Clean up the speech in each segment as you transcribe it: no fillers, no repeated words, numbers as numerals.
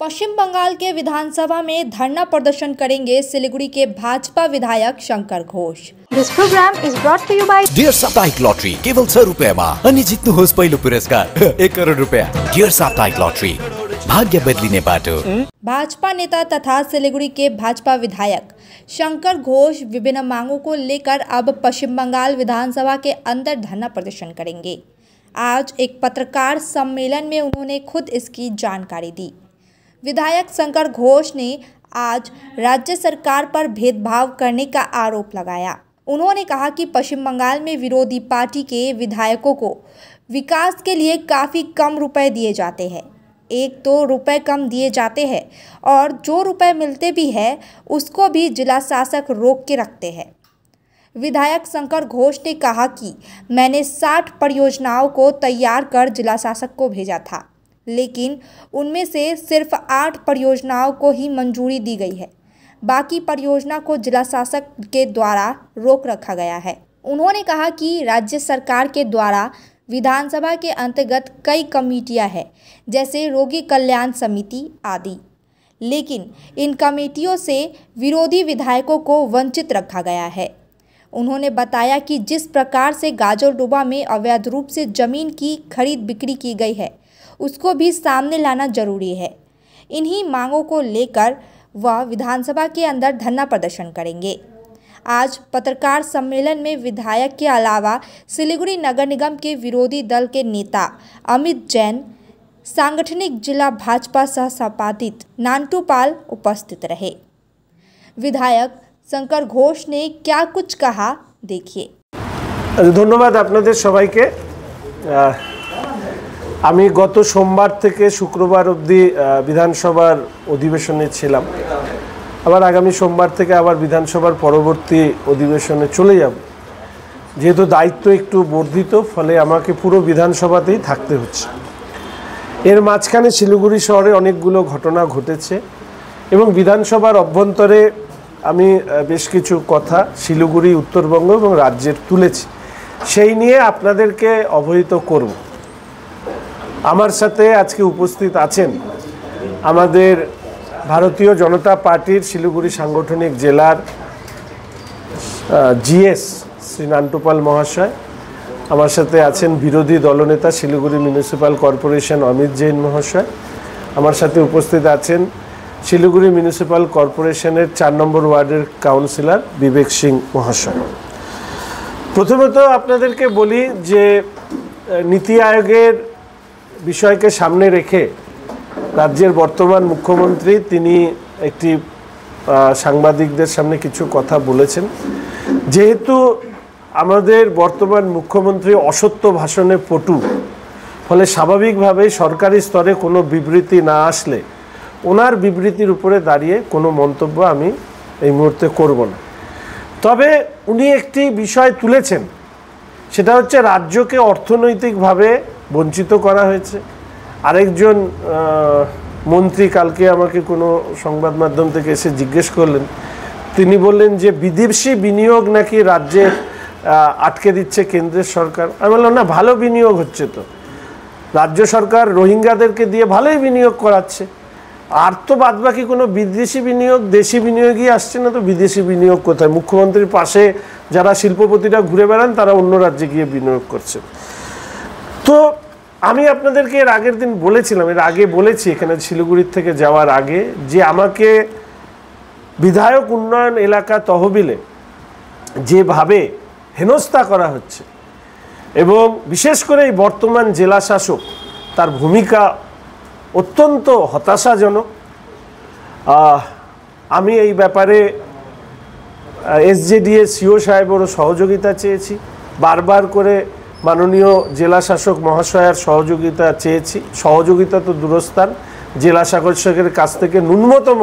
पश्चिम बंगाल के विधानसभा में धरना प्रदर्शन करेंगे सिलीगुड़ी के भाजपा विधायक Shankar Ghosh. This program is brought to you by Dear साप्ताहिक लॉटरी केवल 100 रुपैयाँमा अनि जित्नुहोस् पहिलो पुरस्कार 1 करोड रुपैयाँ। डियर साप्ताहिक लॉटरी भाग्य बदलिने बाटो। भाजपा नेता तथा सिलीगुड़ी के भाजपा विधायक शंकर घोष विभिन्न मांगों को लेकर अब पश्चिम बंगाल विधानसभा के अंदर धरना प्रदर्शन करेंगे। आज एक पत्रकार सम्मेलन में उन्होंने खुद इसकी जानकारी दी। विधायक शंकर घोष ने आज राज्य सरकार पर भेदभाव करने का आरोप लगाया। उन्होंने कहा कि पश्चिम बंगाल में विरोधी पार्टी के विधायकों को विकास के लिए काफ़ी कम रुपए दिए जाते हैं। एक तो रुपए कम दिए जाते हैं और जो रुपए मिलते भी हैं उसको भी जिला शासक रोक के रखते हैं। विधायक शंकर घोष ने कहा कि मैंने 60 परियोजनाओं को तैयार कर जिला शासक को भेजा था, लेकिन उनमें से सिर्फ 8 परियोजनाओं को ही मंजूरी दी गई है। बाकी परियोजना को जिला शासक के द्वारा रोक रखा गया है। उन्होंने कहा कि राज्य सरकार के द्वारा विधानसभा के अंतर्गत कई कमेटियां हैं, जैसे रोगी कल्याण समिति आदि, लेकिन इन कमेटियों से विरोधी विधायकों को वंचित रखा गया है। उन्होंने बताया कि जिस प्रकार से गाजरडोबा में अवैध रूप से जमीन की खरीद बिक्री की गई है, उसको भी सामने लाना जरूरी है। इन्हीं मांगों को लेकर वह विधानसभा के अंदर धरना प्रदर्शन करेंगे। आज पत्रकार सम्मेलन में विधायक के अलावा सिलीगुड़ी नगर निगम के विरोधी दल के नेता अमित जैन, सांगठनिक जिला भाजपा सह संपादित नांटू पाल उपस्थित रहे। विधायक शंकर घोष ने क्या कुछ कहा, देखिए। धन्यवाद आपनादेर सबाइके। আমি গত সোমবার থেকে শুক্রবার অবধি বিধানসভার অধিবেশনে ছিলাম। আবার আগামী সোমবার থেকে আবার বিধানসভার পরবর্তী অধিবেশনে চলে যাব। যেহেতু দায়িত্ব একটু বর্ধিত, ফলে আমাকে পুরো বিধানসভাতেই থাকতে হচ্ছে। এর মাঝখানে শিলিগুড়ি শহরে অনেকগুলো ঘটনা ঘটেছে এবং বিধানসভার অভ্যন্তরে আমি বেশ কিছু কথা শিলিগুড়ি, উত্তরবঙ্গ এবং রাজ্যের তুলেছি। সেই নিয়ে আপনাদেরকে অবহিত করব। আমার সাথে আজকে উপস্থিত আছেন আমাদের ভারতীয় জনতা পার্টির শিলিগুড়ি সাংগঠনিক জেলার জিএস শ্রী নান্টু পাল মহাশয়। আমার সাথে আছেন বিরোধী দলনেতা শিলিগুড়ি মিউনিসিপ্যাল কর্পোরেশন অমিত জৈন মহাশয়। আমার সাথে উপস্থিত আছেন শিলিগুড়ি মিউনিসিপ্যাল কর্পোরেশনের 4 নম্বর ওয়ার্ডের কাউন্সিলর বিবেক সিং মহাশয়। প্রথমত আপনাদেরকে বলি যে নীতি আয়োগের বিষয়কে সামনে রেখে রাজ্যের বর্তমান মুখ্যমন্ত্রী তিনি একটি সাংবাদিকদের সামনে কিছু কথা বলেছেন। যেহেতু আমাদের বর্তমান মুখ্যমন্ত্রী অসত্য ভাষণে পটু, ফলে স্বাভাবিকভাবেই সরকারি স্তরে কোনো বিবৃতি না আসলে ওনার বিবৃতির উপরে দাঁড়িয়ে কোনো মন্তব্য আমি এই মুহূর্তে করব না। তবে উনি একটি বিষয় তুলেছেন, সেটা হচ্ছে রাজ্যকে অর্থনৈতিকভাবে বঞ্চিত করা হয়েছে। আরেকজন মন্ত্রী কালকে আমাকে কোনো সংবাদ মাধ্যম থেকে এসে জিজ্ঞেস করলেন, তিনি বললেন যে বিদেশি বিনিয়োগ নাকি রাজ্যে আটকে দিচ্ছে কেন্দ্রের সরকার। আমি বললাম না, ভালো বিনিয়োগ হচ্ছে তো, রাজ্য সরকার রোহিঙ্গাদেরকে দিয়ে ভালোই বিনিয়োগ করাচ্ছে। আর তো বাদবাকি কোনো বিদেশি বিনিয়োগ, দেশি বিনিয়োগই আসছে না, তো বিদেশি বিনিয়োগ কোথায়? মুখ্যমন্ত্রীর পাশে যারা শিল্পপতিরা ঘুরে বেড়ান তারা অন্য রাজ্যে গিয়ে বিনিয়োগ করছে। তো আমি আপনাদেরকে এর আগের দিন বলেছিলাম, এর আগে বলেছি এখানে শিলিগুড়ির থেকে যাওয়ার আগে, যে আমাকে বিধায়ক উন্নয়ন এলাকা তহবিলে যেভাবে হেনস্থা করা হচ্ছে এবং বিশেষ করে এই বর্তমান জেলা শাসক তার ভূমিকা অত্যন্ত হতাশাজনক। আমি এই ব্যাপারে এসজেডিএ সিও সাহেবেরও সহযোগিতা চেয়েছি, বারবার করে মাননীয় জেলা শাসক মহাশয়ের সহযোগিতা চেয়েছি। সহযোগিতা তো দূরস্থান, জেলা শাসকের কাছ থেকে ন্যূনতম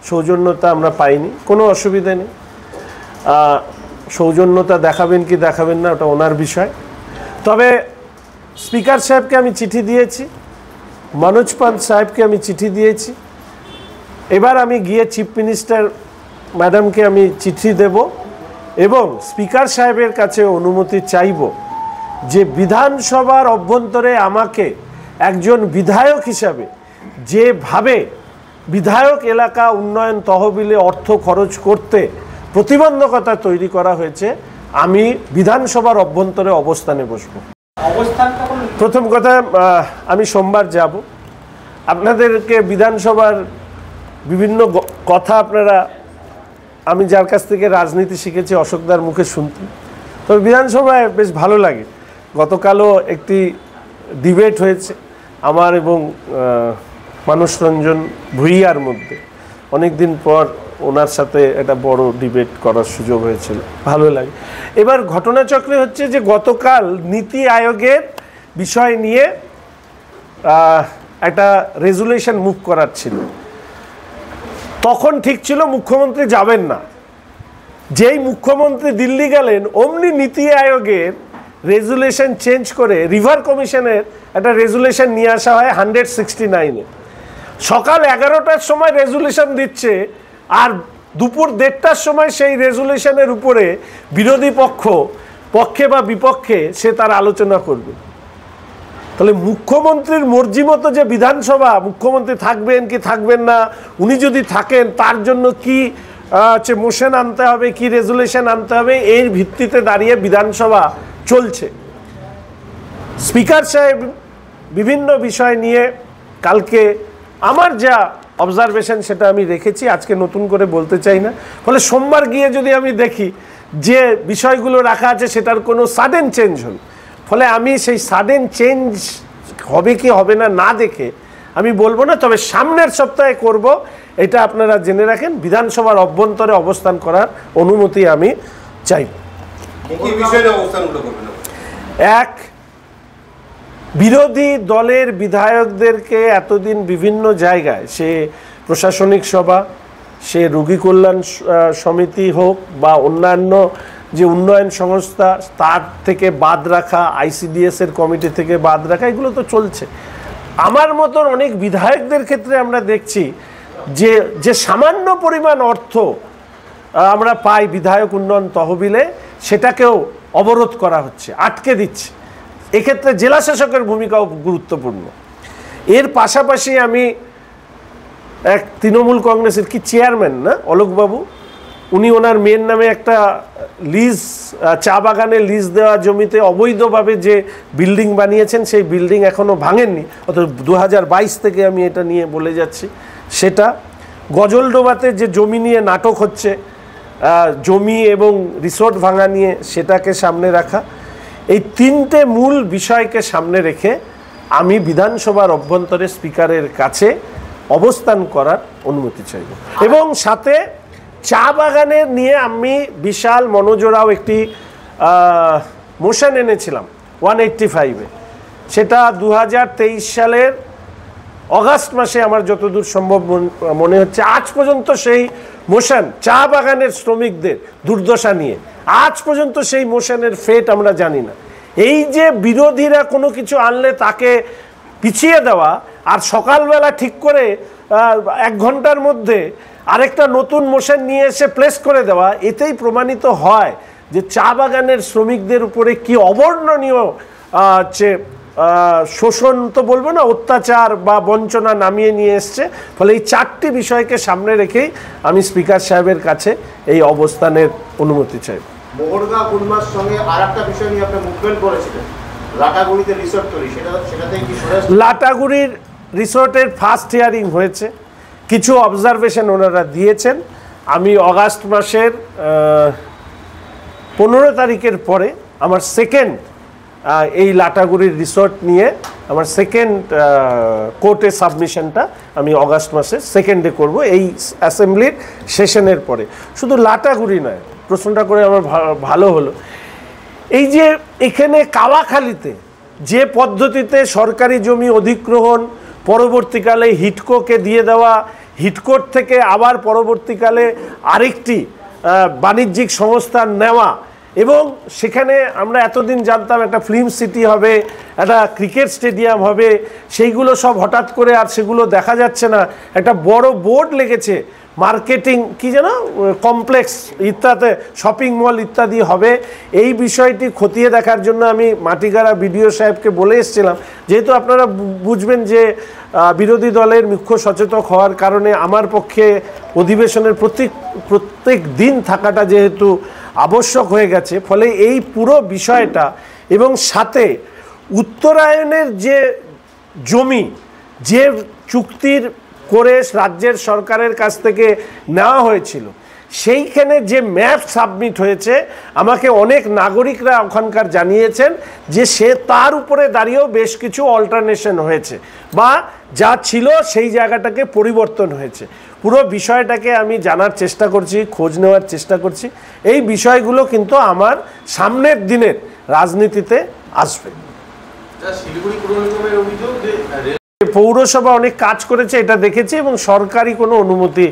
সৌজন্যতা আমরা পাইনি। কোনো অসুবিধা নেই, সৌজন্যতা দেখাবেন কি দেখাবেন না ওটা ওনার বিষয়। তবে স্পিকার সাহেবকে আমি চিঠি দিয়েছি, মনোজ পান্ত সাহেবকে আমি চিঠি দিয়েছি। এবার আমি গিয়ে চিফ মিনিস্টার ম্যাডামকে আমি চিঠি দেব এবং স্পিকার সাহেবের কাছে অনুমতি চাইব যে বিধানসভার অভ্যন্তরে আমাকে একজন বিধায়ক হিসাবে যেভাবে বিধায়ক এলাকা উন্নয়ন তহবিলে অর্থ খরচ করতে প্রতিবন্ধকতা তৈরি করা হয়েছে, আমি বিধানসভার অভ্যন্তরে অবস্থানে বসব। প্রথম কথা, আমি সোমবার যাব। আপনাদেরকে বিধানসভার বিভিন্ন কথা আপনারা, আমি যার কাছ থেকে রাজনীতি শিখেছি অশোকদার মুখে শুনতে, তবে বিধানসভায় বেশ ভালো লাগে। গতকালও একটি ডিবেট হয়েছে আমার এবং মানস রঞ্জন ভূঁইয়ার মধ্যে, অনেক দিন পর ওনার সাথে একটা বড় ডিবেট করার সুযোগ হয়েছিল, ভালো লাগে। এবার ঘটনাচক্রে হচ্ছে যে গতকাল নীতি আয়োগের বিষয় নিয়ে একটা রেজুলেশন মুভ করার ছিল। তখন ঠিক ছিল মুখ্যমন্ত্রী যাবেন না। যেই মুখ্যমন্ত্রী দিল্লি গেলেন অমনি নীতি আয়োগের রেজুলেশন চেঞ্জ করে রিভার কমিশনের একটা রেজুলেশন নিয়ে আসা হয় 169-এ। সকাল 11টার সময় রেজুলেশন দিচ্ছে, আর দুপুর 1:30টার সময় সেই রেজুলেশনের উপরে বিরোধী পক্ষে বা বিপক্ষে সে তার আলোচনা করবে। তাহলে মুখ্যমন্ত্রীর মর্জি মতো যে বিধানসভা, মুখ্যমন্ত্রী থাকবেন কি থাকবেন না, উনি যদি থাকেন তার জন্য কি মোশন আনতে হবে, কি রেজুলেশন আনতে হবে, এর ভিত্তিতে দাঁড়িয়ে বিধানসভা চলছে। স্পিকার সাহেব বিভিন্ন বিষয় নিয়ে কালকে আমার যা অবজারভেশন সেটা আমি রেখেছি, আজকে নতুন করে বলতে চাই না। ফলে সোমবার গিয়ে যদি আমি দেখি যে বিষয়গুলো রাখা আছে সেটার কোনো সাডেন চেঞ্জ হল, ফলে আমি সেই সাডেন চেঞ্জ হবে কি হবে না না দেখে আমি বলবো না। তবে সামনের সপ্তাহে করব, এটা আপনারা জেনে রাখেন। বিধানসভার অভ্যন্তরে অবস্থান করার অনুমতি আমি চাই। এক, বিরোধী দলের বিধায়কদেরকে এতদিন বিভিন্ন জায়গায়, সে প্রশাসনিক সভা, সে রোগী কল্যাণ সমিতি হোক বা অন্যান্য যে উন্নয়ন সংস্থা, তার থেকে বাদ রাখা, ICDS এর কমিটি থেকে বাদ রাখা, এগুলো তো চলছে। আমার মতন অনেক বিধায়কদের ক্ষেত্রে আমরা দেখছি যে সামান্য পরিমাণ অর্থ আমরা পাই বিধায়ক উন্নয়ন তহবিলে, সেটাকেও অবরোধ করা হচ্ছে, আটকে দিচ্ছে। এক্ষেত্রে জেলা শাসকের ভূমিকাও গুরুত্বপূর্ণ। এর পাশাপাশি আমি এক তৃণমূল কংগ্রেসের কি চেয়ারম্যান না অলোকবাবু, উনি ওনার মেয়ের নামে একটা লিজ, চা বাগানে লিজ দেওয়া জমিতে অবৈধভাবে যে বিল্ডিং বানিয়েছেন, সেই বিল্ডিং এখনও ভাঙেননি, অর্থাৎ 2022 থেকে আমি এটা নিয়ে বলে যাচ্ছি। সেটা গজলডোবাতে যে জমি নিয়ে নাটক হচ্ছে, জমি এবং রিসোর্ট ভাঙা নিয়ে, সেটাকে সামনে রাখা। এই তিনটে মূল বিষয়কে সামনে রেখে আমি বিধানসভার অভ্যন্তরে স্পিকারের কাছে অবস্থান করার অনুমতি চাইব। এবং সাথে চা বাগানের নিয়ে আমি বিশাল মনোজোড়াও একটি মোশন এনেছিলাম 185-এ। সেটা 2023 সালের অগাস্ট মাসে আমার যতদূর সম্ভব মনে হচ্ছে। আজ পর্যন্ত সেই মোশন, চা বাগানের শ্রমিকদের দুর্দশা নিয়ে, আজ পর্যন্ত সেই মোশনের ফেট আমরা জানি না। এই যে বিরোধীরা কোনো কিছু আনলে তাকে পিছিয়ে দেওয়া, আর সকালবেলা ঠিক করে 1 ঘন্টার মধ্যে আরেকটা নতুন মোশন নিয়ে এসে প্লেস করে দেওয়া, এতেই প্রমাণিত হয় যে চা বাগানের শ্রমিকদের উপরে কি অবর্ণনীয় শোষণ তো বলবো না, অত্যাচার বা বঞ্চনা নামিয়ে নিয়ে এসছে। ফলে এই 4টি বিষয়কে সামনে রেখেই আমি স্পিকার সাহেবের কাছে এই অবস্থানের অনুমতি চাই। মোহরগা গুলমার সঙ্গে আরেকটা বিষয় নিয়ে আপনি মুভমেন্ট করেছিলেন, লাটাগুড়িতে রিসোর্ট তৈরি, সেটাতেই কি লাটাগুড়ির রিসোর্টের ফার্স্ট হিয়ারিং হয়েছে, কিছু অবজারভেশন ওনারা দিয়েছেন। আমি অগাস্ট মাসের 15 তারিখের পরে আমার সেকেন্ড এই লাটাগুড়ির রিসোর্ট নিয়ে আমার সেকেন্ড কোর্টে সাবমিশনটা আমি অগাস্ট মাসের সেকেন্ডে করব, এই অ্যাসেম্বলির সেশনের পরে। শুধু লাটাগুড়ি নয়, প্রশ্নটা করে আমার ভালো হলো। এই যে এখানে কাওয়াখালীতে যে পদ্ধতিতে সরকারি জমি অধিগ্রহণ, পরবর্তীকালে হিটকোকে দিয়ে দেওয়া, হিটকোর থেকে আবার পরবর্তীকালে আরেকটি বাণিজ্যিক সংস্থার নেওয়া, এবং সেখানে আমরা এতদিন জানতাম একটা ফিল্ম সিটি হবে, একটা ক্রিকেট স্টেডিয়াম হবে, সেইগুলো সব হঠাৎ করে আর সেগুলো দেখা যাচ্ছে না। একটা বড় বোর্ড লেগেছে মার্কেটিং কি যেন কমপ্লেক্স ইত্যাদি, শপিং মল ইত্যাদি হবে। এই বিষয়টি খতিয়ে দেখার জন্য আমি মাটিগাড়া বিডিও সাহেবকে বলে এসেছিলাম, যেহেতু আপনারা বুঝবেন যে বিরোধী দলের মুখ্য সচেতক হওয়ার কারণে আমার পক্ষে অধিবেশনের প্রত্যেক দিন থাকাটা যেহেতু আবশ্যক হয়ে গেছে, ফলে এই পুরো বিষয়টা এবং সাথে উত্তরায়ণের যে জমি যে চুক্তির করে রাজ্যের সরকারের কাছ থেকে নেওয়া হয়েছিল, সেইখানে যে ম্যাপ সাবমিট হয়েছে, আমাকে অনেক নাগরিকরা ওখানকার জানিয়েছেন যে সে তার উপরে দাঁড়িয়েও বেশ কিছু অল্টারনেশন হয়েছে বা যা ছিল সেই জায়গাটাকে পরিবর্তন হয়েছে। পুরো বিষয়টাকে আমি জানার চেষ্টা করছি, খোঁজ নেওয়ার চেষ্টা করছি। এই বিষয়গুলো কিন্তু আমার সামনের দিনের রাজনীতিতে আসবে। পৌরসভা অনেক কাজ করেছে এটা দেখেছি এবং সরকারি কোনো অনুমতি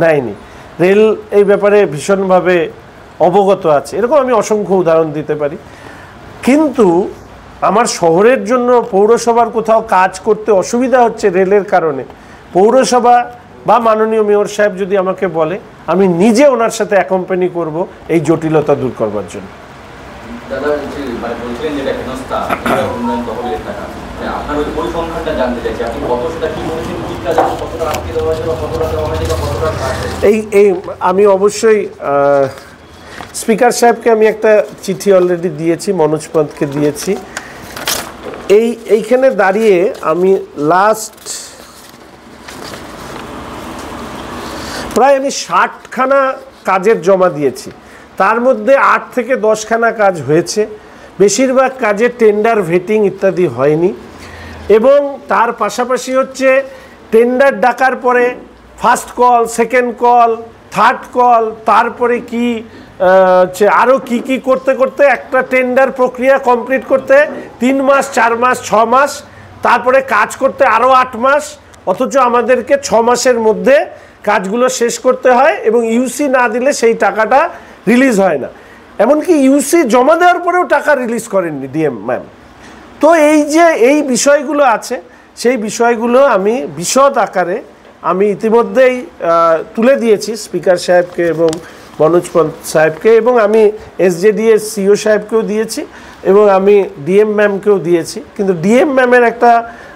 নেয়নি। রেল এই ব্যাপারে ভীষণভাবে অবগত আছে, এরকম আমি অসংখ্য উদাহরণ দিতে পারি। কিন্তু আমার শহরের জন্য পৌরসভার কোথাও কাজ করতে অসুবিধা হচ্ছে রেলের কারণে, পৌরসভা বা মাননীয় মেয়র সাহেব যদি আমাকে বলে, আমি নিজে ওনার সাথে অ্যাকম্পানি করব এই জটিলতা দূর করবার জন্য। এই আমি অবশ্যই স্পিকার সাহেবকে আমি একটা চিঠি অলরেডি দিয়েছি, মনোজ পন্তকে দিয়েছি। এইখানে দাঁড়িয়ে আমি লাস্ট প্রায় 60খানা কাজের জমা দিয়েছি, তার মধ্যে 8 থেকে 10খানা কাজ হয়েছে। বেশিরভাগ কাজে টেন্ডার ভেটিং ইত্যাদি হয়নি। এবং তার পাশাপাশি হচ্ছে টেন্ডার ডাকার পরে first call, second call, third call, তারপরে কি আরও কি করতে করতে একটা টেন্ডার প্রক্রিয়া কমপ্লিট করতে 3 মাস, 4 মাস, 6 মাস, তারপরে কাজ করতে আরও 8 মাস, অথচ আমাদেরকে 6 মাসের মধ্যে কাজগুলো শেষ করতে হয় এবং ইউসি না দিলে সেই টাকাটা রিলিজ হয় না। এমনকি ইউসি জমা দেওয়ার পরেও টাকা রিলিজ করেননি ডিএম ম্যাম। তো এই যে এই বিষয়গুলো আছে, সেই বিষয়গুলো আমি বিশদ আকারে আমি ইতিমধ্যেই তুলে দিয়েছি স্পিকার সাহেবকে এবং মনোজ পন্ত সাহেবকে, এবং আমি এসজেডিএর সিও সাহেবকেও দিয়েছি এবং আমি ডিএম ম্যামকেও দিয়েছি। কিন্তু ডিএম ম্যামের একটা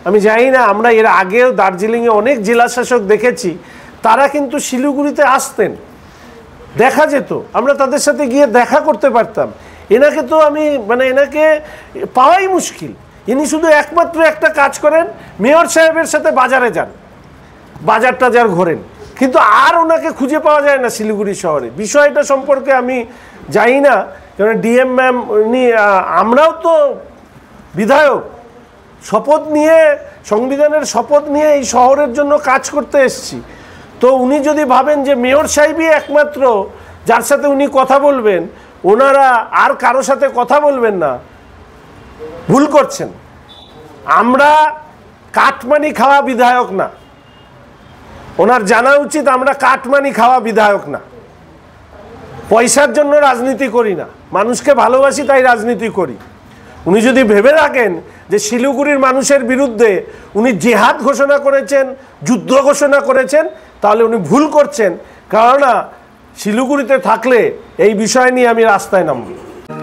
আমি জানি না, আমরা এর আগেও দার্জিলিংয়ে অনেক জেলাশাসক দেখেছি, তারা কিন্তু শিলিগুড়িতে আসতেন, দেখা যেত, আমরা তাদের সাথে গিয়ে দেখা করতে পারতাম। এনাকে তো আমি এনাকে পাওয়াই মুশকিল। ইনি শুধু একমাত্র একটা কাজ করেন, মেয়র সাহেবের সাথে বাজারে যান, বাজার টাজার ঘোরেন, কিন্তু আর ওনাকে খুঁজে পাওয়া যায় না শিলিগুড়ি শহরে। বিষয়টা সম্পর্কে আমি জানি না, কারণ ডিএম ম্যাম উনি, আমরাও তো বিধায়ক, শপথ নিয়ে, সংবিধানের শপথ নিয়ে এই শহরের জন্য কাজ করতে এসেছি। তো উনি যদি ভাবেন যে মেয়র সাহেবই একমাত্র যার সাথে উনি কথা বলবেন, ওনারা আর কারো সাথে কথা বলবেন না, ভুল করছেন। আমরা কাটমানি খাওয়া বিধায়ক না, ওনার জানা উচিত আমরা কাটমানি খাওয়া বিধায়ক না। পয়সার জন্য রাজনীতি করি না, মানুষকে ভালোবাসি তাই রাজনীতি করি। উনি যদি ভেবে রাখেন যে শিলিগুড়ির মানুষের বিরুদ্ধে উনি জেহাদ ঘোষণা করেছেন, যুদ্ধ ঘোষণা করেছেন, তাহলে উনি ভুল করছেন। কেননা শিলিগুড়িতে থাকলে এই বিষয় নিয়ে আমি রাস্তায় নামব।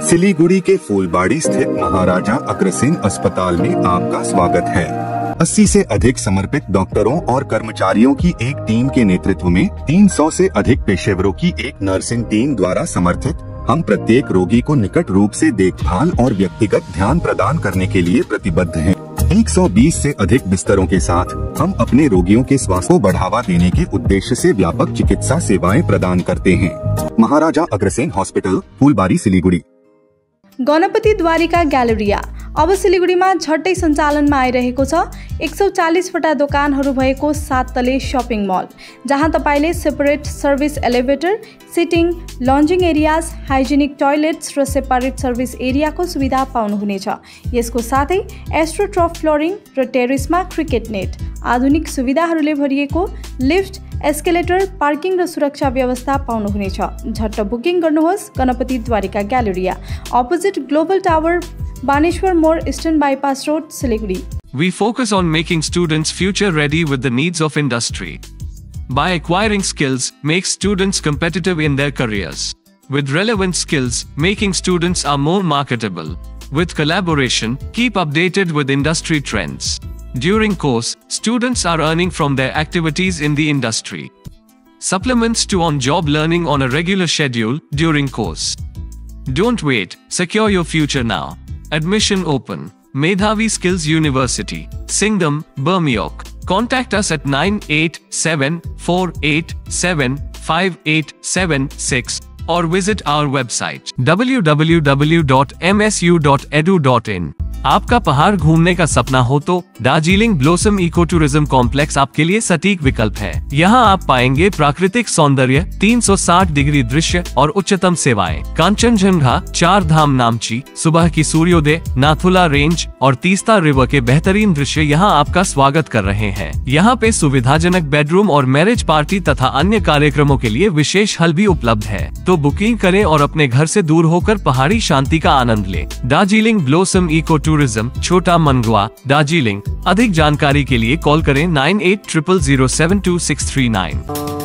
सिलीगुड़ी के फूलबाड़ी स्थित महाराजा अग्रसेन अस्पताल में आपका स्वागत है। 80 से अधिक समर्पित डॉक्टरों और कर्मचारियों की एक टीम के नेतृत्व में 300 से अधिक पेशेवरों की एक नर्सिंग टीम द्वारा समर्थित हम प्रत्येक रोगी को निकट रूप से देखभाल और व्यक्तिगत ध्यान प्रदान करने के लिए प्रतिबद्ध हैं। 120 से अधिक बिस्तरों के साथ हम अपने रोगियों के स्वास्थ्य को बढ़ावा देने के उद्देश्य से व्यापक चिकित्सा सेवाएं प्रदान करते हैं। महाराजा अग्रसेन हॉस्पिटल, फूलबारी, सिलीगुड़ी। गणपति द्वारिका ग्यालेरिया अब सिलिगुडीमा झट्टै सञ्चालनमा आइरहेको छ। 140वटा दोकानहरू भएको 7 तले शपिङ मल, जहाँ तपाईले separate service elevator, sitting, lounging areas, hygienic toilets र सेपरेट सर्भिस एरियाको सुविधा पाउनुहुनेछ। यसको साथै एस्ट्रोट्रफ फ्लोरिङ र टेरेसमा क्रिकेट नेट, आधुनिक सुविधाहरूले भरिएको लिफ्ट, एस्केलेटर, पार्किङ र सुरक्षा व्यवस्था पाउनुहुनेछ। झट्ट बुकिङ गर्नुहोस्। Ganpati Dwarika galleria, opposite global tower, Baneshwar Mor, eastern bypass road, Siliguri. We focus on making students future ready with the needs of industry. By acquiring skills, make students competitive in their careers. With relevant skills, making students are more marketable. With collaboration, keep updated with industry trends. During course, students are earning from their activities in the industry. Supplements to on-job learning on a regular schedule during course. Don't wait, secure your future now. Admission open. Medhavi Skills University, Singham, Bermioc. Contact us at 9874875876 or visit our website www.msu.edu.in. आपका पहाड़ घूमने का सपना हो तो Darjeeling blossom eco tourism complex आपके लिए सटीक विकल्प है। यहाँ आप पाएंगे प्राकृतिक सौंदर्य, 360 डिग्री दृश्य और उच्चतम सेवाएं। कांचनजंगा, 4 धाम नामची, सुबह की सूर्योदय, नाथुला रेंज और तीस्ता रिवर के बेहतरीन दृश्य यहाँ आपका स्वागत कर रहे हैं। यहाँ पे सुविधाजनक बेडरूम और मैरिज पार्टी तथा अन्य कार्यक्रमों के लिए विशेष हल भी उपलब्ध है। तो बुकिंग करें और अपने घर से दूर होकर पहाड़ी शांति का आनंद लें। दार्जिलिंग ब्लॉसम इको टूरिज्म, छोटा मनगुआ, दार्जिलिंग। अधिक जानकारी के लिए कॉल करें 9800072639।